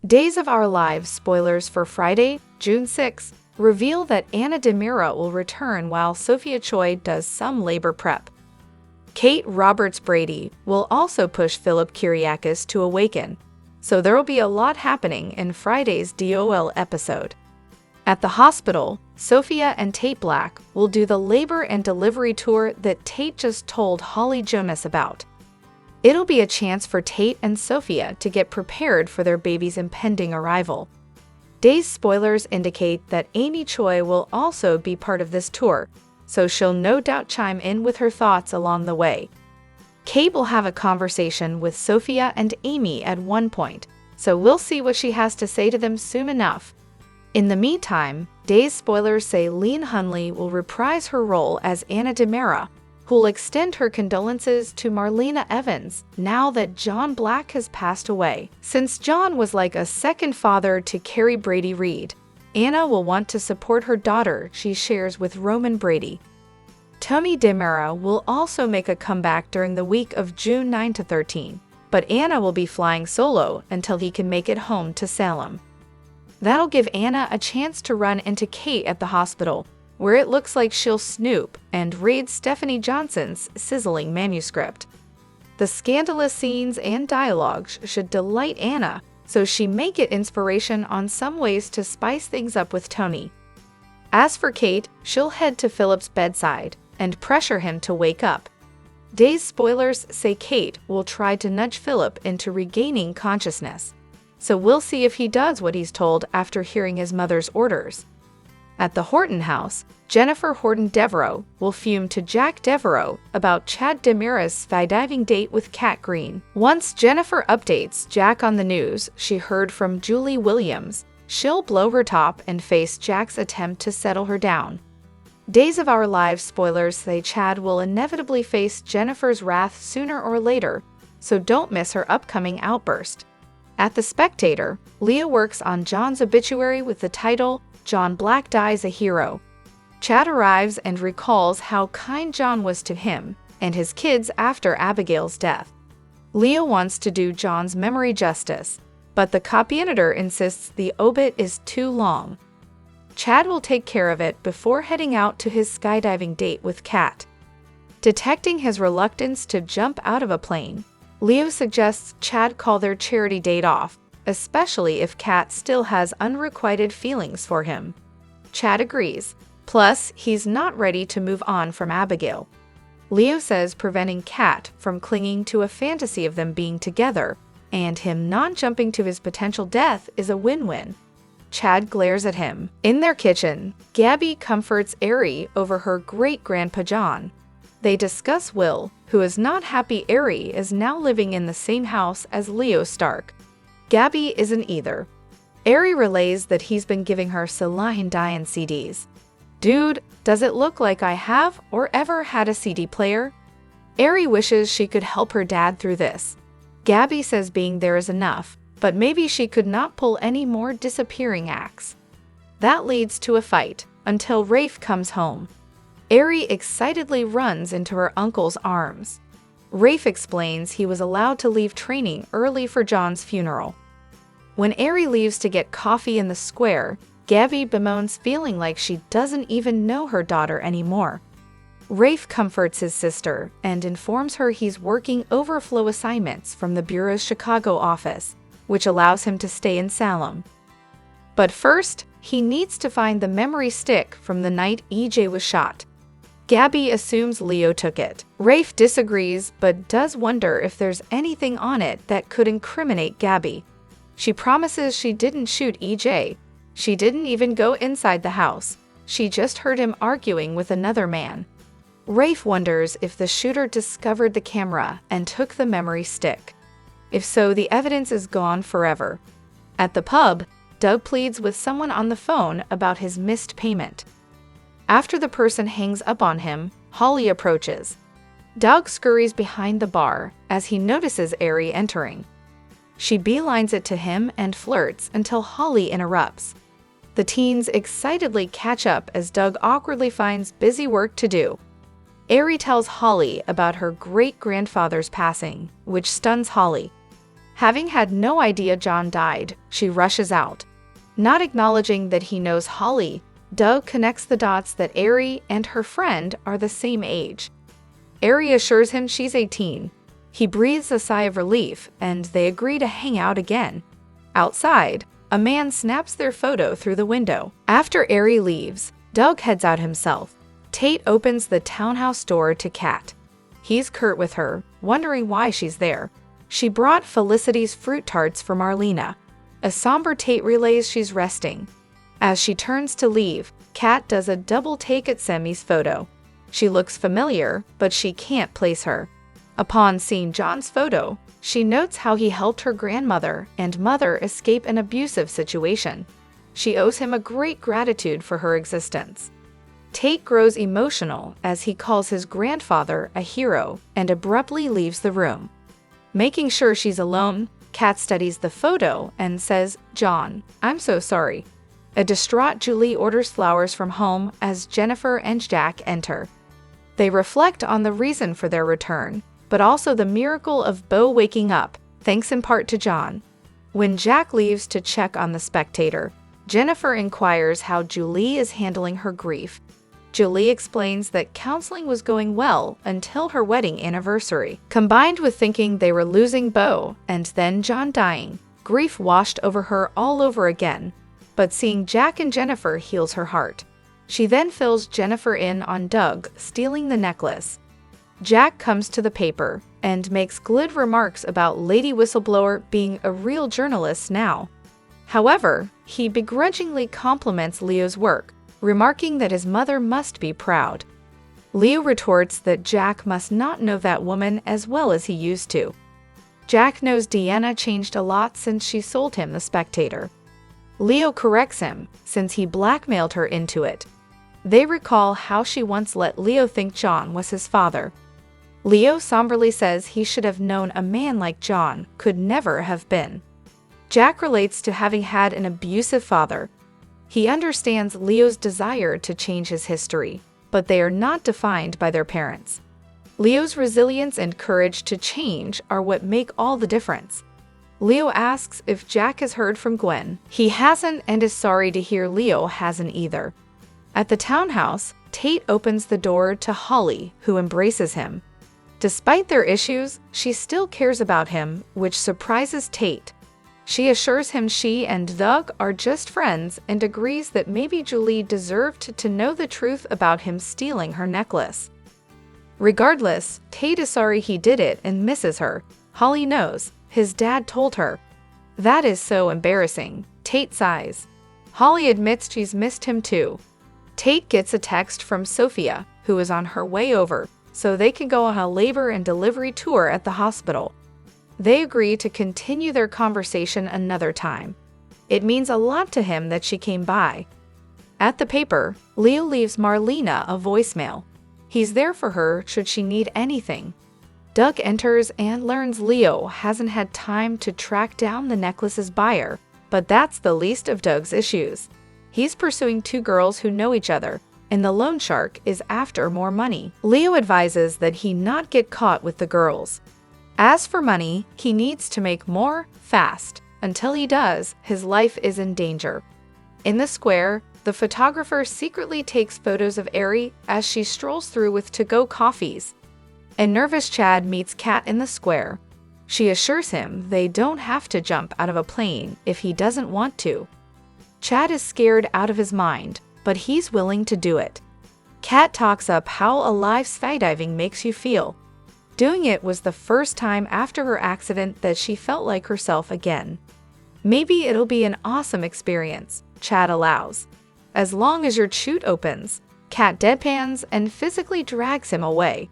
Days of Our Lives spoilers for Friday, June 6, reveal that Anna Dimera will return while Sophia Choi does some labor prep. Kate Roberts Brady will also push Philip Kyriakis to awaken, so there'll be a lot happening in Friday's DOL episode. At the hospital, Sophia and Tate Black will do the labor and delivery tour that Tate just told Holly Jonas about. It'll be a chance for Tate and Sophia to get prepared for their baby's impending arrival. Day's spoilers indicate that Amy Choi will also be part of this tour, so she'll no doubt chime in with her thoughts along the way. Kate will have a conversation with Sophia and Amy at one point, so we'll see what she has to say to them soon enough. In the meantime, Day's spoilers say Lean Hunley will reprise her role as Anna Dimera, who'll extend her condolences to Marlena Evans now that John Black has passed away. Since John was like a second father to Carrie Brady Reed, Anna will want to support her daughter she shares with Roman Brady. Tommy Dimera will also make a comeback during the week of June 9 to 13, but Anna will be flying solo until he can make it home to Salem. That'll give Anna a chance to run into Kate at the hospital, where it looks like she'll snoop and read Stephanie Johnson's sizzling manuscript. The scandalous scenes and dialogues should delight Anna, so she may get inspiration on some ways to spice things up with Tony. As for Kate, she'll head to Philip's bedside and pressure him to wake up. Day's spoilers say Kate will try to nudge Philip into regaining consciousness, so we'll see if he does what he's told after hearing his mother's orders. At the Horton house, Jennifer Horton Devereaux will fume to Jack Devereaux about Chad Dimera's skydiving date with Kat Green. Once Jennifer updates Jack on the news she heard from Julie Williams, she'll blow her top and face Jack's attempt to settle her down. Days of Our Lives spoilers say Chad will inevitably face Jennifer's wrath sooner or later, so don't miss her upcoming outburst. At The Spectator, Leah works on John's obituary with the title, John Black Dies a Hero. Chad arrives and recalls how kind John was to him and his kids after Abigail's death. Leah wants to do John's memory justice, but the copy editor insists the obit is too long. Chad will take care of it before heading out to his skydiving date with Kat. Detecting his reluctance to jump out of a plane, Leo suggests Chad call their charity date off, especially if Kat still has unrequited feelings for him. Chad agrees, plus he's not ready to move on from Abigail. Leo says preventing Kat from clinging to a fantasy of them being together and him not jumping to his potential death is a win-win. Chad glares at him. In their kitchen, Gabby comforts Ari over her great-grandpa John. They discuss Will, who is not happy Ari is now living in the same house as Leo Stark. Gabby isn't either. Ari relays that he's been giving her Celine Dion CDs. Dude, does it look like I have or ever had a CD player? Ari wishes she could help her dad through this. Gabby says being there is enough, but maybe she could not pull any more disappearing acts. That leads to a fight, until Rafe comes home. Ari excitedly runs into her uncle's arms. Rafe explains he was allowed to leave training early for John's funeral. When Ari leaves to get coffee in the square, Gabby bemoans feeling like she doesn't even know her daughter anymore. Rafe comforts his sister and informs her he's working overflow assignments from the Bureau's Chicago office, which allows him to stay in Salem. But first, he needs to find the memory stick from the night EJ was shot. Gabby assumes Leo took it. Rafe disagrees but does wonder if there's anything on it that could incriminate Gabby. She promises she didn't shoot EJ. She didn't even go inside the house. She just heard him arguing with another man. Rafe wonders if the shooter discovered the camera and took the memory stick. If so, the evidence is gone forever. At the pub, Doug pleads with someone on the phone about his missed payment. After the person hangs up on him, Holly approaches. Doug scurries behind the bar as he notices Ari entering. She beelines it to him and flirts until Holly interrupts. The teens excitedly catch up as Doug awkwardly finds busy work to do. Ari tells Holly about her great-grandfather's passing, which stuns Holly. Having had no idea John died, she rushes out. Not acknowledging that he knows Holly, Doug connects the dots that Ari and her friend are the same age. Ari assures him she's 18. He breathes a sigh of relief, and they agree to hang out again. Outside, a man snaps their photo through the window. After Ari leaves, Doug heads out himself. Tate opens the townhouse door to Kat. He's curt with her, wondering why she's there. She brought Felicity's fruit tarts for Marlena. A somber Tate relays she's resting. As she turns to leave, Kat does a double take at Semi's photo. She looks familiar, but she can't place her. Upon seeing John's photo, she notes how he helped her grandmother and mother escape an abusive situation. She owes him a great gratitude for her existence. Tate grows emotional as he calls his grandfather a hero and abruptly leaves the room. Making sure she's alone, Kat studies the photo and says, "John, I'm so sorry." A distraught Julie orders flowers from home as Jennifer and Jack enter. They reflect on the reason for their return, but also the miracle of Beau waking up, thanks in part to John. When Jack leaves to check on the spectator, Jennifer inquires how Julie is handling her grief. Julie explains that counseling was going well until her wedding anniversary. Combined with thinking they were losing Beau and then John dying, grief washed over her all over again. But seeing Jack and Jennifer heals her heart. She then fills Jennifer in on Doug stealing the necklace. Jack comes to the paper and makes glib remarks about Lady Whistleblower being a real journalist now. However, he begrudgingly compliments Leo's work, remarking that his mother must be proud. Leo retorts that Jack must not know that woman as well as he used to. Jack knows Deanna changed a lot since she sold him the Spectator. Leo corrects him, since he blackmailed her into it. They recall how she once let Leo think John was his father. Leo somberly says he should have known a man like John could never have been. Jack relates to having had an abusive father. He understands Leo's desire to change his history, but they are not defined by their parents. Leo's resilience and courage to change are what make all the difference. Leo asks if Jack has heard from Gwen. He hasn't and is sorry to hear Leo hasn't either. At the townhouse, Tate opens the door to Holly, who embraces him. Despite their issues, she still cares about him, which surprises Tate. She assures him she and Doug are just friends and agrees that maybe Julie deserved to know the truth about him stealing her necklace. Regardless, Tate is sorry he did it and misses her. Holly knows. His dad told her. That is so embarrassing. Tate sighs. Holly admits she's missed him too. Tate gets a text from Sophia, who is on her way over, so they can go on a labor and delivery tour at the hospital. They agree to continue their conversation another time. It means a lot to him that she came by. At the paper, Leo leaves Marlena a voicemail. He's there for her should she need anything. Doug enters and learns Leo hasn't had time to track down the necklace's buyer, but that's the least of Doug's issues. He's pursuing two girls who know each other, and the loan shark is after more money. Leo advises that he not get caught with the girls. As for money, he needs to make more, fast. Until he does, his life is in danger. In the square, the photographer secretly takes photos of Ari as she strolls through with to-go coffees. A nervous Chad meets Kat in the square. She assures him they don't have to jump out of a plane if he doesn't want to. Chad is scared out of his mind, but he's willing to do it. Kat talks up how alive skydiving makes you feel. Doing it was the first time after her accident that she felt like herself again. Maybe it'll be an awesome experience, Chad allows. As long as your chute opens, Kat deadpans and physically drags him away.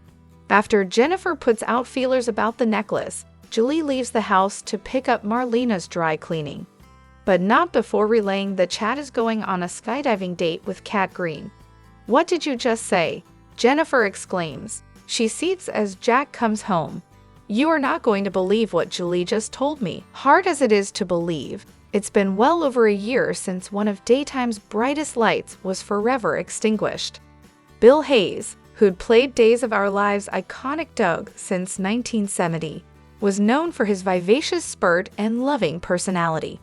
After Jennifer puts out feelers about the necklace, Julie leaves the house to pick up Marlena's dry cleaning. But not before relaying that Chad is going on a skydiving date with Kat Green. "What did you just say?" Jennifer exclaims. She seats as Jack comes home. "You are not going to believe what Julie just told me." Hard as it is to believe, it's been well over a year since one of daytime's brightest lights was forever extinguished. Bill Hayes, who'd played Days of Our Lives' iconic Doug since 1970, was known for his vivacious spirit and loving personality.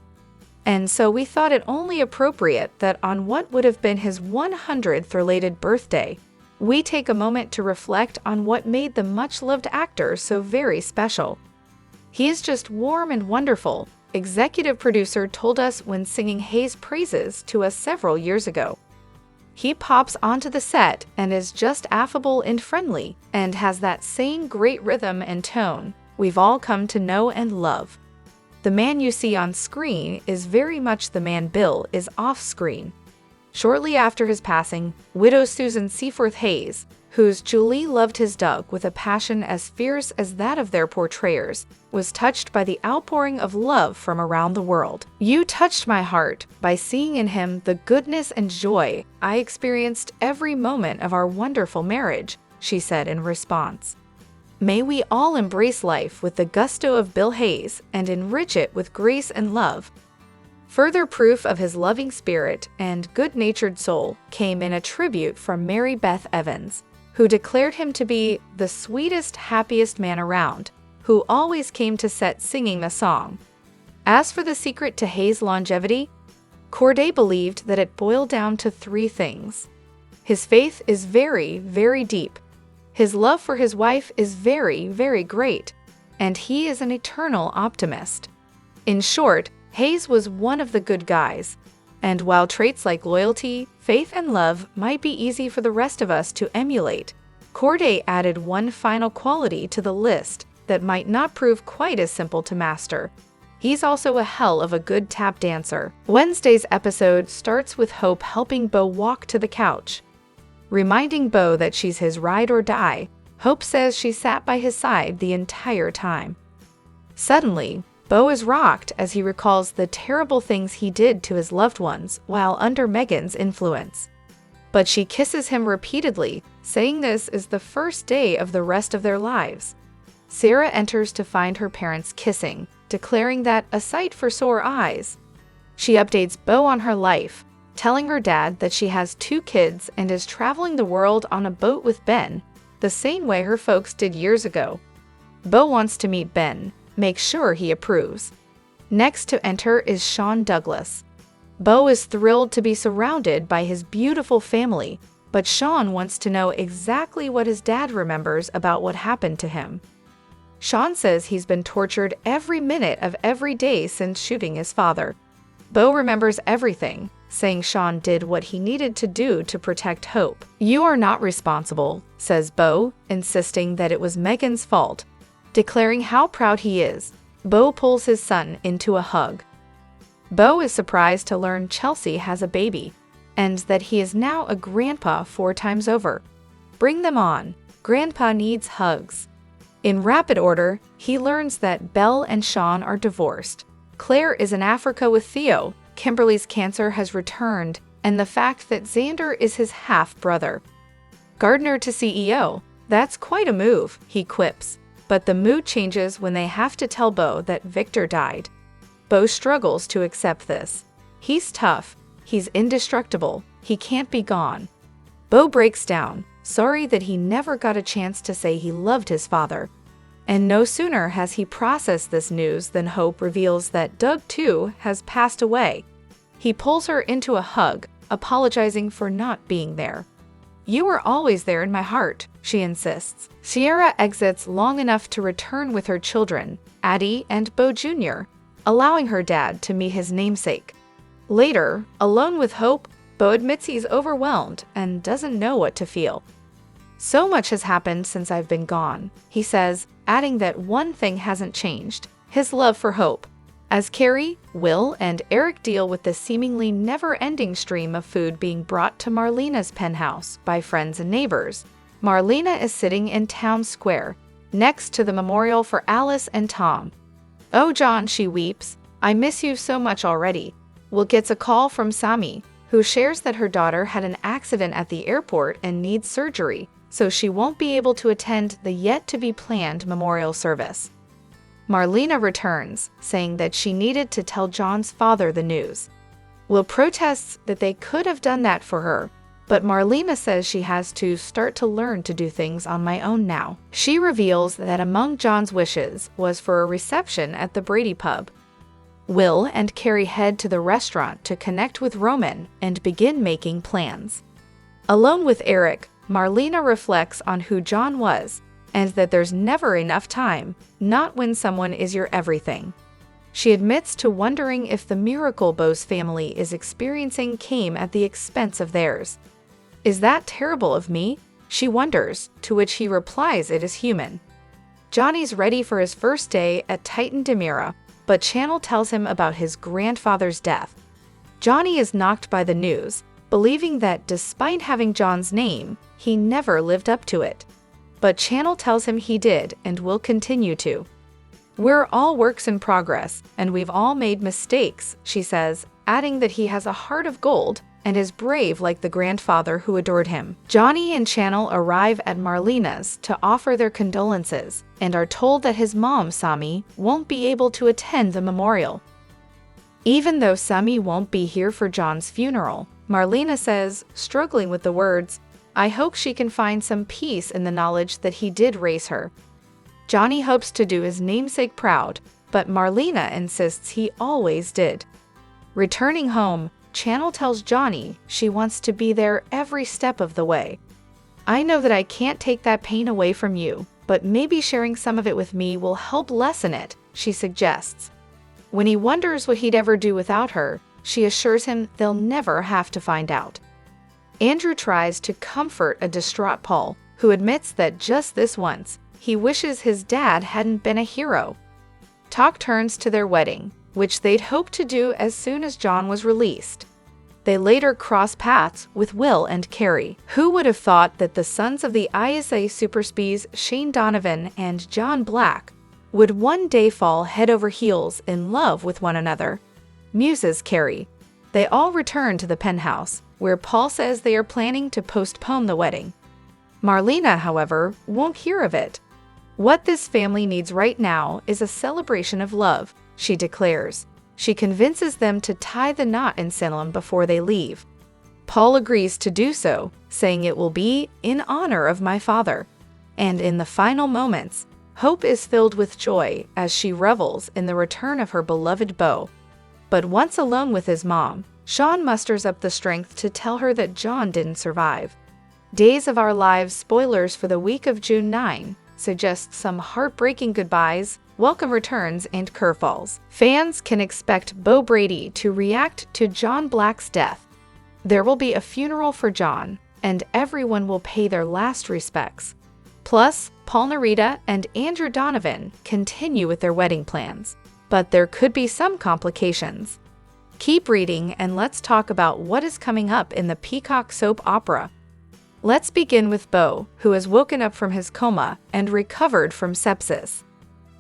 And so we thought it only appropriate that on what would have been his 100th related birthday, we take a moment to reflect on what made the much-loved actor so very special. "He is just warm and wonderful," executive producer told us when singing Hayes' praises to us several years ago. "He pops onto the set and is just affable and friendly, and has that same great rhythm and tone we've all come to know and love. The man you see on screen is very much the man Bill is off-screen." Shortly after his passing, widow Susan Seaforth Hayes, whose Julie loved his Doug with a passion as fierce as that of their portrayers, was touched by the outpouring of love from around the world. "You touched my heart by seeing in him the goodness and joy I experienced every moment of our wonderful marriage," she said in response. "May we all embrace life with the gusto of Bill Hayes and enrich it with grace and love." Further proof of his loving spirit and good-natured soul came in a tribute from Mary Beth Evans, who declared him to be the sweetest, happiest man around, who always came to set singing the song. As for the secret to Hayes' longevity, Corday believed that it boiled down to 3 things. His faith is very, very deep. His love for his wife is very, very great. And he is an eternal optimist. In short, Hayes was one of the good guys. And while traits like loyalty, faith, and love might be easy for the rest of us to emulate, Corday added one final quality to the list that might not prove quite as simple to master. He's also a hell of a good tap dancer. Wednesday's episode starts with Hope helping Bo walk to the couch. Reminding Bo that she's his ride or die, Hope says she sat by his side the entire time. Suddenly, Bo is rocked as he recalls the terrible things he did to his loved ones while under Megan's influence. But she kisses him repeatedly, saying this is the first day of the rest of their lives. Sarah enters to find her parents kissing, declaring that a sight for sore eyes. She updates Bo on her life, telling her dad that she has 2 kids and is traveling the world on a boat with Ben, the same way her folks did years ago. Bo wants to meet Ben, make sure he approves. Next to enter is Sean Douglas. Bo is thrilled to be surrounded by his beautiful family, but Sean wants to know exactly what his dad remembers about what happened to him. Sean says he's been tortured every minute of every day since shooting his father. Bo remembers everything, saying Sean did what he needed to do to protect Hope. "You are not responsible," says Bo, insisting that it was Megan's fault. Declaring how proud he is, Bo pulls his son into a hug. Bo is surprised to learn Chelsea has a baby, and that he is now a grandpa 4 times over. Bring them on. Grandpa needs hugs. In rapid order, he learns that Belle and Sean are divorced. Claire is in Africa with Theo, Kimberly's cancer has returned, and the fact that Xander is his half-brother. Gardner to CEO. That's quite a move, he quips. But the mood changes when they have to tell Bo that Victor died. Bo struggles to accept this. He's tough. He's indestructible. He can't be gone. Bo breaks down, sorry that he never got a chance to say he loved his father. And no sooner has he processed this news than Hope reveals that Doug, too, has passed away. He pulls her into a hug, apologizing for not being there. "You were always there in my heart," she insists. Sierra exits long enough to return with her children, Addie and Bo Jr., allowing her dad to meet his namesake. Later, alone with Hope, Bo admits he's overwhelmed and doesn't know what to feel. "So much has happened since I've been gone," he says, adding that one thing hasn't changed, his love for Hope. As Carrie, Will, and Eric deal with the seemingly never-ending stream of food being brought to Marlena's penthouse by friends and neighbors, Marlena is sitting in Town Square, next to the memorial for Alice and Tom. "Oh, John," she weeps, "I miss you so much already." Will gets a call from Sami, who shares that her daughter had an accident at the airport and needs surgery, so she won't be able to attend the yet-to-be-planned memorial service. Marlena returns, saying that she needed to tell John's father the news. Will protests that they could have done that for her, But Marlena says she has to start to learn to do things on my own now. She reveals that among John's wishes was for a reception at the Brady pub. Will and Carrie head to the restaurant to connect with Roman and begin making plans. Alone with Eric, Marlena reflects on who John was and that there's never enough time, not when someone is your everything. She admits to wondering if the miracle Beau's family is experiencing came at the expense of theirs. Is that terrible of me? She wonders, to which he replies it is human. Johnny's ready for his first day at Titan Dimera, but Channel tells him about his grandfather's death. Johnny is knocked by the news, believing that despite having John's name, he never lived up to it. But Channel tells him he did and will continue to. We're all works in progress, and we've all made mistakes, she says, adding that he has a heart of gold and is brave like the grandfather who adored him. Johnny and Channel arrive at Marlena's to offer their condolences and are told that his mom, Sami, won't be able to attend the memorial. Even though Sami won't be here for John's funeral, Marlena says, struggling with the words, I hope she can find some peace in the knowledge that he did raise her. Johnny hopes to do his namesake proud, but Marlena insists he always did. Returning home, Channel tells Johnny she wants to be there every step of the way. I know that I can't take that pain away from you, but maybe sharing some of it with me will help lessen it, she suggests. When he wonders what he'd ever do without her, she assures him they'll never have to find out. Andrew tries to comfort a distraught Paul, who admits that just this once, he wishes his dad hadn't been a hero. Talk turns to their wedding, which they'd hoped to do as soon as John was released. They later cross paths with Will and Carrie. Who would have thought that the sons of the ISA Super Spies Shane Donovan and John Black would one day fall head over heels in love with one another? Muses Carrie. They all return to the penthouse, where Paul says they are planning to postpone the wedding. Marlena, however, won't hear of it. What this family needs right now is a celebration of love, she declares. She convinces them to tie the knot in Salem before they leave. Paul agrees to do so, saying it will be in honor of my father. And in the final moments, Hope is filled with joy as she revels in the return of her beloved Beau. But once alone with his mom, Sean musters up the strength to tell her that John didn't survive. Days of Our Lives spoilers for the week of June 9 suggest some heartbreaking goodbyes, welcome returns, and curveballs. Fans can expect Beau Brady to react to John Black's death. There will be a funeral for John, and everyone will pay their last respects. Plus, Paul Narita and Andrew Donovan continue with their wedding plans. But there could be some complications. Keep reading and let's talk about what is coming up in the Peacock soap opera. Let's begin with Beau, who has woken up from his coma and recovered from sepsis.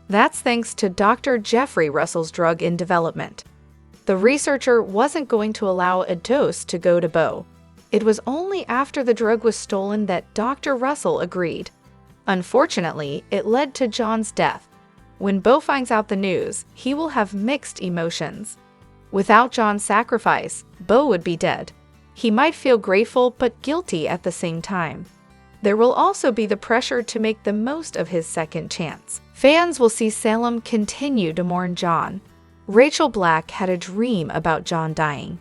That's thanks to Dr. Jeffrey Russell's drug in development. The researcher wasn't going to allow a dose to go to Beau. It was only after the drug was stolen that Dr. Russell agreed. Unfortunately, it led to John's death. When Beau finds out the news, he will have mixed emotions. Without John's sacrifice, Beau would be dead. He might feel grateful but guilty at the same time. There will also be the pressure to make the most of his second chance. Fans will see Salem continue to mourn John. Rachel Black had a dream about John dying.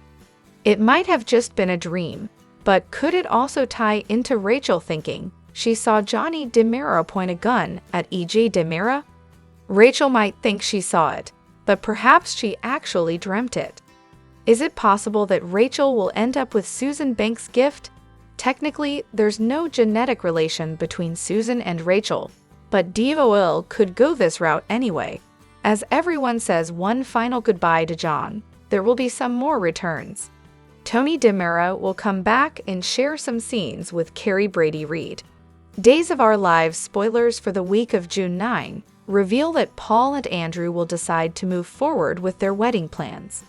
It might have just been a dream, but could it also tie into Rachel thinking she saw Johnny Dimera point a gun at E.J. Dimera? Rachel might think she saw it, but perhaps she actually dreamt it. Is it possible that Rachel will end up with Susan Banks' gift? Technically, there's no genetic relation between Susan and Rachel, but Diva could go this route anyway. As everyone says one final goodbye to John, there will be some more returns. Tony Dimera will come back and share some scenes with Carrie Brady Reed. Days of Our Lives spoilers for the week of June 9 reveal that Paul and Andrew will decide to move forward with their wedding plans.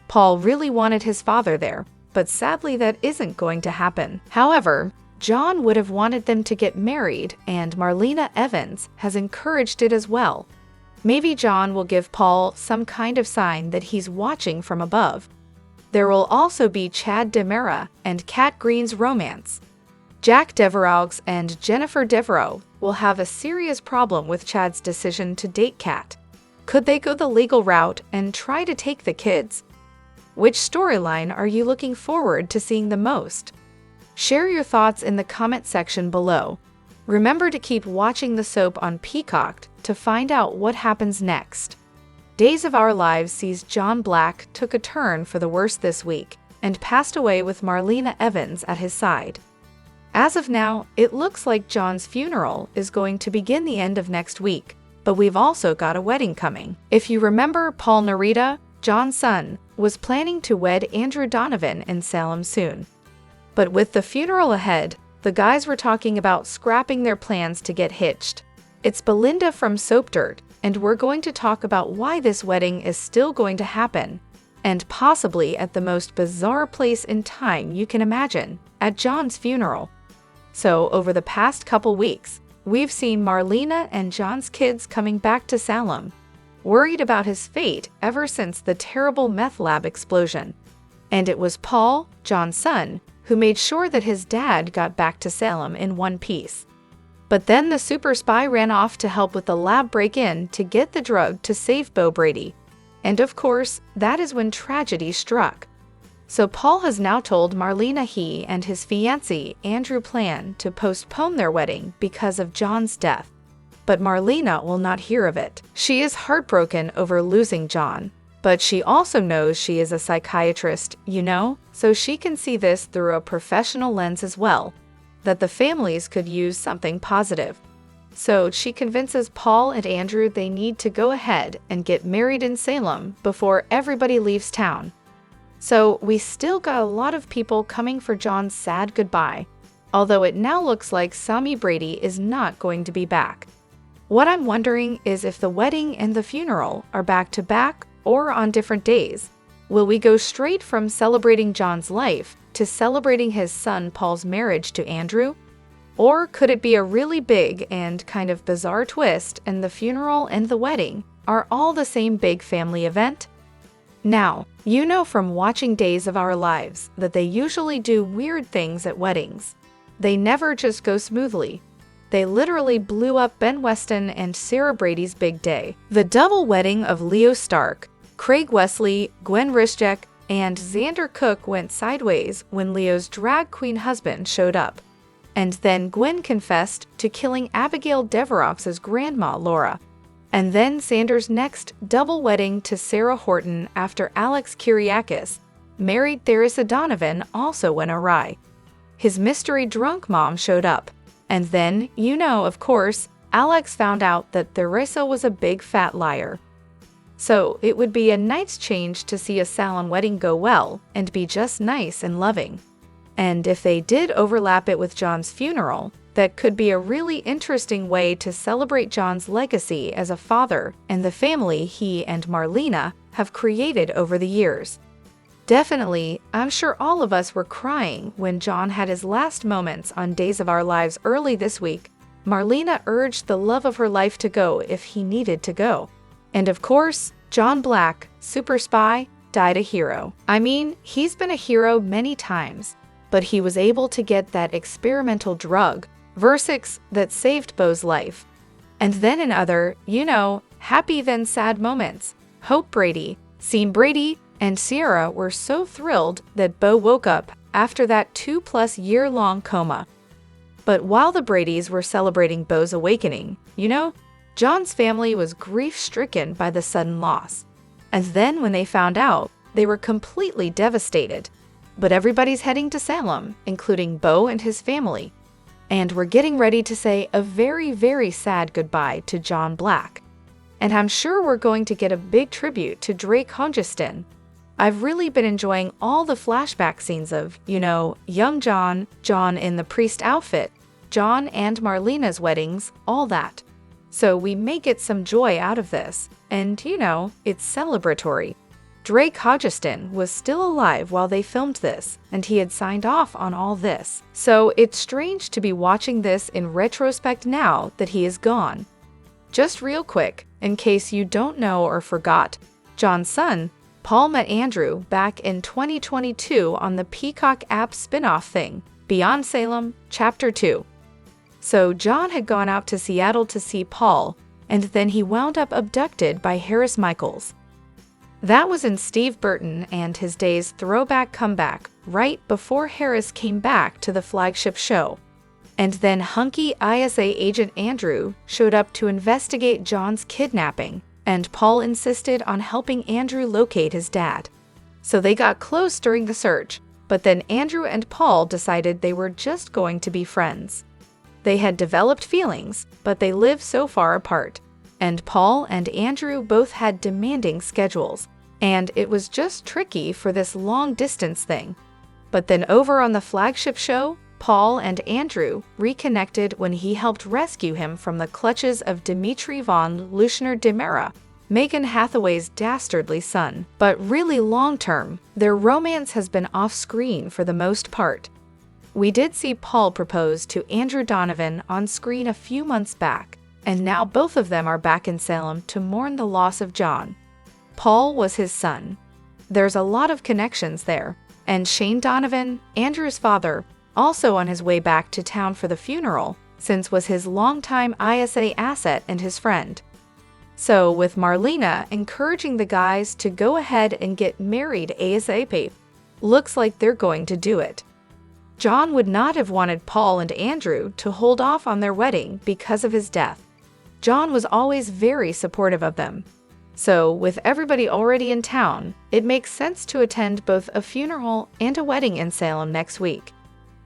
Paul really wanted his father there, but sadly that isn't going to happen. However, John would have wanted them to get married, and Marlena Evans has encouraged it as well. Maybe John will give Paul some kind of sign that he's watching from above. There will also be Chad Dimera and Kat Green's romance. Jack Deveraux and Jennifer Devereaux will have a serious problem with Chad's decision to date Kat. Could they go the legal route and try to take the kids? Which storyline are you looking forward to seeing the most? Share your thoughts in the comment section below. Remember to keep watching the soap on Peacock to find out what happens next. Days of Our Lives sees John Black took a turn for the worse this week and passed away with Marlena Evans at his side. As of now, it looks like John's funeral is going to begin the end of next week, but we've also got a wedding coming. If you remember, Paul Narita, John's son, was planning to wed Andrew Donovan in Salem soon. But with the funeral ahead, the guys were talking about scrapping their plans to get hitched. It's Belinda from Soap Dirt, and we're going to talk about why this wedding is still going to happen, and possibly at the most bizarre place in time you can imagine, at John's funeral. So, over the past couple weeks, we've seen Marlena and John's kids coming back to Salem, worried about his fate ever since the terrible meth lab explosion. And it was Paul, John's son, who made sure that his dad got back to Salem in one piece. But then the super spy ran off to help with the lab break-in to get the drug to save Brady. And of course, that is when tragedy struck. So Paul has now told Marlena he and his fiancé Andrew plan to postpone their wedding because of John's death. But Marlena will not hear of it. She is heartbroken over losing John, but she also knows she is a psychiatrist, so she can see this through a professional lens as well, that the families could use something positive. So she convinces Paul and Andrew they need to go ahead and get married in Salem before everybody leaves town. So we still got a lot of people coming for John's sad goodbye, although it now looks like Sami Brady is not going to be back. What I'm wondering is if the wedding and the funeral are back to back or on different days. Will we go straight from celebrating John's life to celebrating his son Paul's marriage to Andrew? Or could it be a really big and kind of bizarre twist and the funeral and the wedding are all the same big family event? Now, from watching Days of Our Lives that they usually do weird things at weddings. They never just go smoothly. They literally blew up Ben Weston and Sarah Brady's big day. The double wedding of Leo Stark, Craig Wesley, Gwen Rischek, and Xander Cook went sideways when Leo's drag queen husband showed up. And then Gwen confessed to killing Abigail Deveraux's grandma, Laura. And then Xander's next double wedding to Sarah Horton after Alex Kyriakis married Theresa Donovan also went awry. His mystery drunk mom showed up. And then, of course, Alex found out that Theresa was a big fat liar. So it would be a nice change to see a Salem wedding go well and be just nice and loving. And if they did overlap it with John's funeral, that could be a really interesting way to celebrate John's legacy as a father and the family he and Marlena have created over the years. Definitely, I'm sure all of us were crying when John had his last moments on Days of Our Lives early this week. Marlena urged the love of her life to go if he needed to go. And of course, John Black, super spy, died a hero. I mean, he's been a hero many times, but he was able to get that experimental drug, Versix, that saved Beau's life. And then in other, happy then sad moments, Hope Brady, Brady, and Sierra were so thrilled that Beau woke up after that 2+ year long coma. But while the Bradys were celebrating Beau's awakening, John's family was grief-stricken by the sudden loss. And then when they found out, they were completely devastated. But everybody's heading to Salem, including Beau and his family. And we're getting ready to say a very, very sad goodbye to John Black. And I'm sure we're going to get a big tribute to Drake Hongeston. I've really been enjoying all the flashback scenes of, young John, John in the priest outfit, John and Marlena's weddings, all that. So we may get some joy out of this. And, it's celebratory. Drake Hongeston was still alive while they filmed this, and he had signed off on all this. So it's strange to be watching this in retrospect now that he is gone. Just real quick, in case you don't know or forgot, John's son, Paul met Andrew back in 2022 on the Peacock app spin-off thing, Beyond Salem, Chapter 2. So John had gone out to Seattle to see Paul, and then he wound up abducted by Harris Michaels. That was in Steve Burton and his day's throwback comeback, right before Harris came back to the flagship show. And then hunky ISA agent Andrew showed up to investigate John's kidnapping, and Paul insisted on helping Andrew locate his dad. So they got close during the search, but then Andrew and Paul decided they were just going to be friends. They had developed feelings, but they lived so far apart, and Paul and Andrew both had demanding schedules, and it was just tricky for this long-distance thing. But then over on the flagship show, Paul and Andrew reconnected when he helped rescue him from the clutches of Dimitri von Luschner Dimera, Megan Hathaway's dastardly son. But really long-term, their romance has been off-screen for the most part. We did see Paul propose to Andrew Donovan on screen a few months back, and now both of them are back in Salem to mourn the loss of John. Paul was his son. There's a lot of connections there, and Shane Donovan, Andrew's father, also on his way back to town for the funeral, since was his longtime ISA asset and his friend. So, with Marlena encouraging the guys to go ahead and get married ASAP, looks like they're going to do it. John would not have wanted Paul and Andrew to hold off on their wedding because of his death. John was always very supportive of them. So, with everybody already in town, it makes sense to attend both a funeral and a wedding in Salem next week.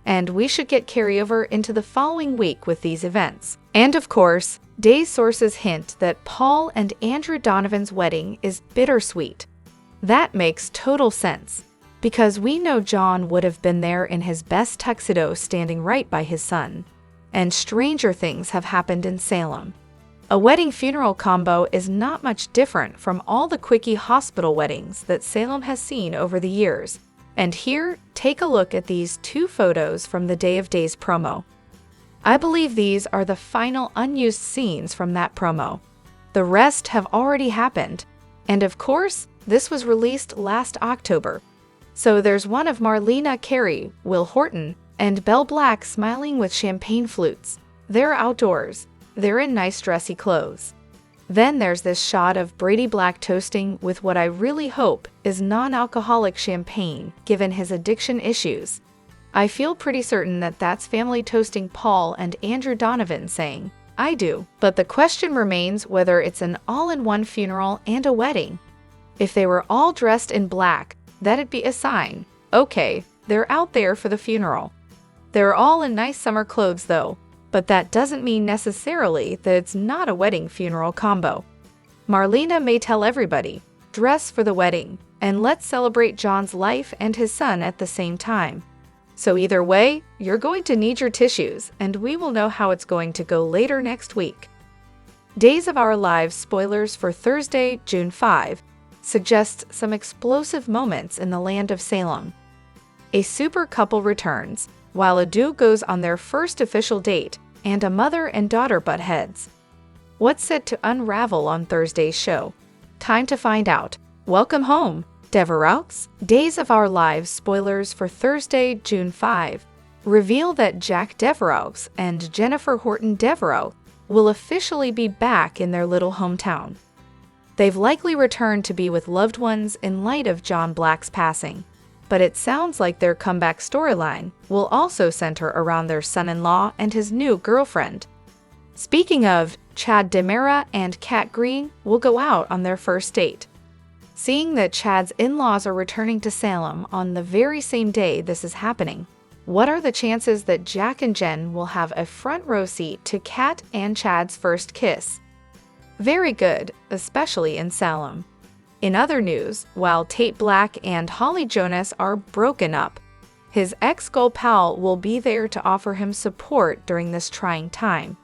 And we should get carryover into the following week with these events. And of course, Day's sources hint that Paul and Andrew Donovan's wedding is bittersweet. That makes total sense, because we know John would have been there in his best tuxedo standing right by his son. And stranger things have happened in Salem. A wedding-funeral combo is not much different from all the quickie hospital weddings that Salem has seen over the years. And here, take a look at these two photos from the Day of Days promo. I believe these are the final unused scenes from that promo. The rest have already happened. And of course, this was released last October. So there's one of Marlena Carey, Will Horton, and Belle Black smiling with champagne flutes. They're outdoors. They're in nice dressy clothes. Then there's this shot of Brady Black toasting with what I really hope is non-alcoholic champagne, given his addiction issues. I feel pretty certain that that's family toasting Paul and Andrew Donovan saying, "I do." But the question remains whether it's an all-in-one funeral and a wedding. If they were all dressed in black, that'd be a sign. Okay, they're out there for the funeral. They're all in nice summer clothes though. But that doesn't mean necessarily that it's not a wedding-funeral combo. Marlena may tell everybody, dress for the wedding, and let's celebrate John's life and his son at the same time. So either way, you're going to need your tissues, and we will know how it's going to go later next week. Days of Our Lives spoilers for Thursday, June 5, suggests some explosive moments in the land of Salem. A super couple returns, while a duo goes on their first official date, and a mother and daughter butt heads. What's set to unravel on Thursday's show? Time to find out. Welcome home, Deveraux. Days of Our Lives spoilers for Thursday, June 5, reveal that Jack Deveraux and Jennifer Horton Deveraux will officially be back in their little hometown. They've likely returned to be with loved ones in light of John Black's passing. But it sounds like their comeback storyline will also center around their son-in-law and his new girlfriend. Speaking of, Chad Dimera and Kat Green will go out on their first date. Seeing that Chad's in-laws are returning to Salem on the very same day this is happening, what are the chances that Jack and Jen will have a front row seat to Kat and Chad's first kiss? Very good, especially in Salem. In other news, while Tate Black and Holly Jonas are broken up, his ex-girl pal will be there to offer him support during this trying time.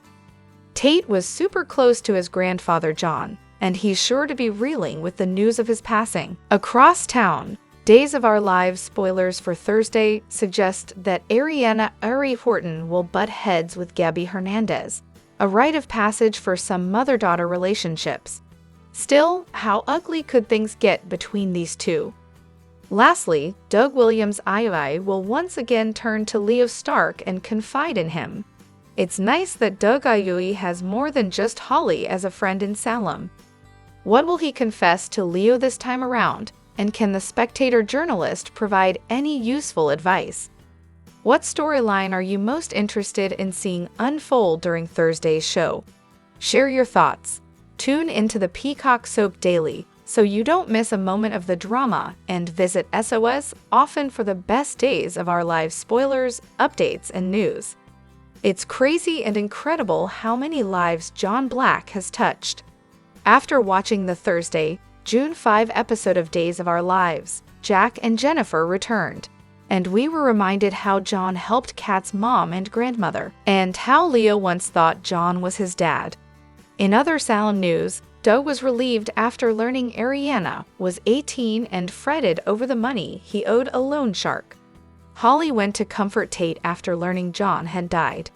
Tate was super close to his grandfather John, and he's sure to be reeling with the news of his passing. Across town, Days of Our Lives spoilers for Thursday suggest that Ariana Ari Horton will butt heads with Gabby Hernandez, a rite of passage for some mother-daughter relationships. Still, how ugly could things get between these two? Lastly, Doug Williams' II will once again turn to Leo Stark and confide in him. It's nice that Doug Iui has more than just Holly as a friend in Salem. What will he confess to Leo this time around, and can the Spectator journalist provide any useful advice? What storyline are you most interested in seeing unfold during Thursday's show? Share your thoughts. Tune into the Peacock Soap Daily so you don't miss a moment of the drama, and visit SOS often for the best days of our live spoilers, updates, and news. It's crazy and incredible how many lives John Black has touched. After watching the Thursday, June 5 episode of Days of Our Lives, Jack and Jennifer returned, and we were reminded how John helped Kat's mom and grandmother, and how Leo once thought John was his dad. In other Salem news, Doug was relieved after learning Ariana was 18 and fretted over the money he owed a loan shark. Holly went to comfort Tate after learning John had died.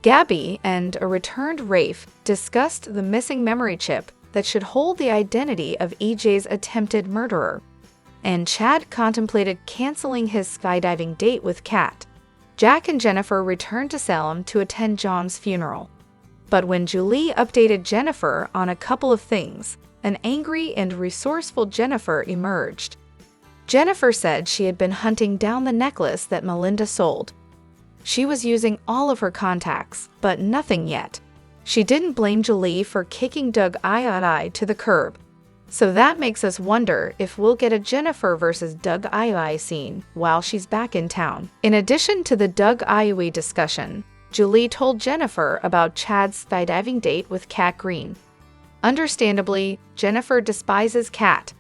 Gabby and a returned Rafe discussed the missing memory chip that should hold the identity of EJ's attempted murderer. And Chad contemplated canceling his skydiving date with Kat. Jack and Jennifer returned to Salem to attend John's funeral. But when Julie updated Jennifer on a couple of things, an angry and resourceful Jennifer emerged. Jennifer said she had been hunting down the necklace that Melinda sold. She was using all of her contacts, but nothing yet. She didn't blame Julie for kicking Doug II to the curb. So that makes us wonder if we'll get a Jennifer versus Doug II scene while she's back in town. In addition to the Doug IUI discussion, Julie told Jennifer about Chad's skydiving date with Kat Green. Understandably, Jennifer despises Kat.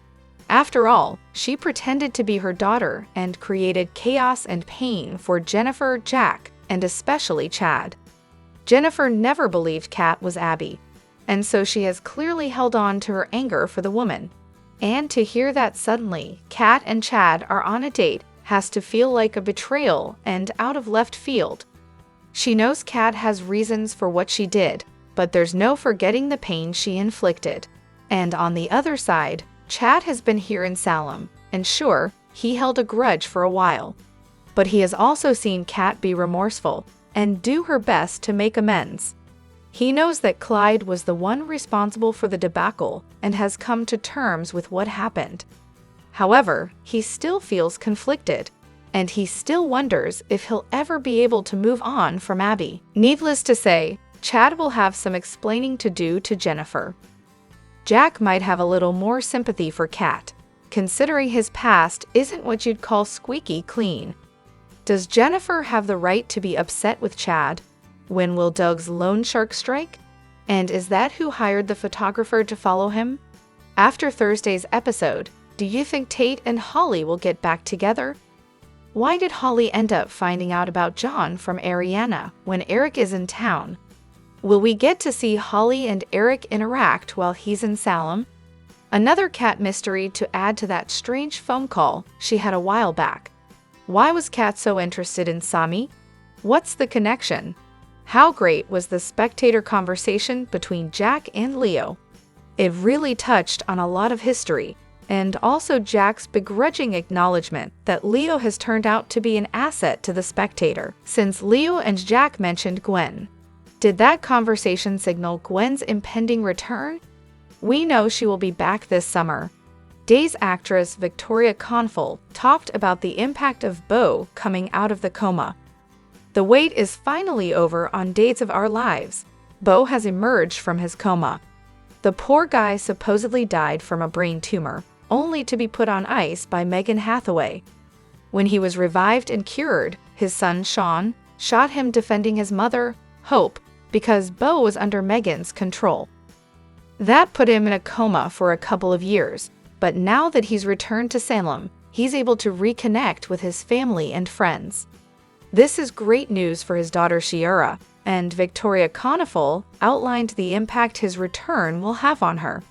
After all, she pretended to be her daughter and created chaos and pain for Jennifer, Jack, and especially Chad. Jennifer never believed Kat was Abby, and so she has clearly held on to her anger for the woman. And to hear that suddenly Kat and Chad are on a date has to feel like a betrayal and out of left field. She knows Kat has reasons for what she did, but there's no forgetting the pain she inflicted. And on the other side, Chad has been here in Salem, and sure, he held a grudge for a while. But he has also seen Kat be remorseful and do her best to make amends. He knows that Clyde was the one responsible for the debacle and has come to terms with what happened. However, he still feels conflicted, and he still wonders if he'll ever be able to move on from Abby. Needless to say, Chad will have some explaining to do to Jennifer. Jack might have a little more sympathy for Kat, considering his past isn't what you'd call squeaky clean. Does Jennifer have the right to be upset with Chad? When will Doug's loan shark strike? And is that who hired the photographer to follow him? After Thursday's episode, do you think Tate and Holly will get back together? Why did Holly end up finding out about John from Ariana when Eric is in town? Will we get to see Holly and Eric interact while he's in Salem? Another Kat mystery to add to that strange phone call she had a while back. Why was Kat so interested in Sami? What's the connection? How great was the Spectator conversation between Jack and Leo? It really touched on a lot of history, and also Jack's begrudging acknowledgement that Leo has turned out to be an asset to the Spectator, since Leo and Jack mentioned Gwen. Did that conversation signal Gwen's impending return? We know she will be back this summer. Days actress Victoria Conful talked about the impact of Beau coming out of the coma. The wait is finally over on Days of Our Lives. Beau has emerged from his coma. The poor guy supposedly died from a brain tumor, only to be put on ice by Megan Hathaway. When he was revived and cured, his son Sean shot him defending his mother, Hope, because Beau was under Megan's control. That put him in a coma for a couple of years, but now that he's returned to Salem, he's able to reconnect with his family and friends. This is great news for his daughter Shiera, and Victoria Conful outlined the impact his return will have on her.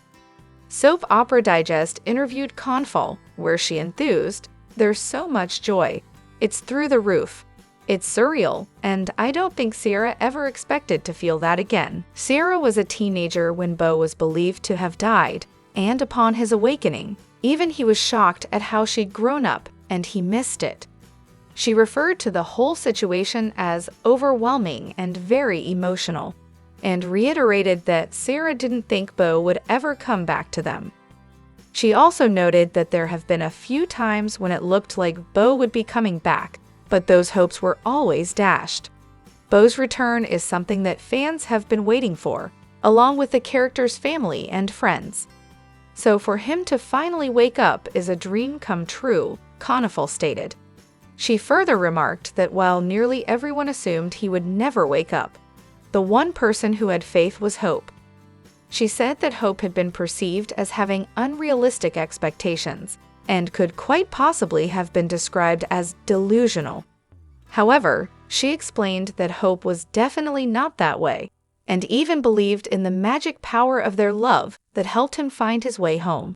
Soap Opera Digest interviewed Conful, where she enthused, "There's so much joy. It's through the roof. It's surreal, and I don't think Sierra ever expected to feel that again." Sierra was a teenager when Beau was believed to have died, and upon his awakening, even he was shocked at how she'd grown up and he missed it. She referred to the whole situation as overwhelming and very emotional, and reiterated that Sarah didn't think Bo would ever come back to them. She also noted that there have been a few times when it looked like Bo would be coming back, but those hopes were always dashed. Bo's return is something that fans have been waiting for, along with the character's family and friends. So for him to finally wake up is a dream come true, Conifer stated. She further remarked that while nearly everyone assumed he would never wake up, the one person who had faith was Hope. She said that Hope had been perceived as having unrealistic expectations and could quite possibly have been described as delusional. However, she explained that Hope was definitely not that way, and even believed in the magic power of their love that helped him find his way home.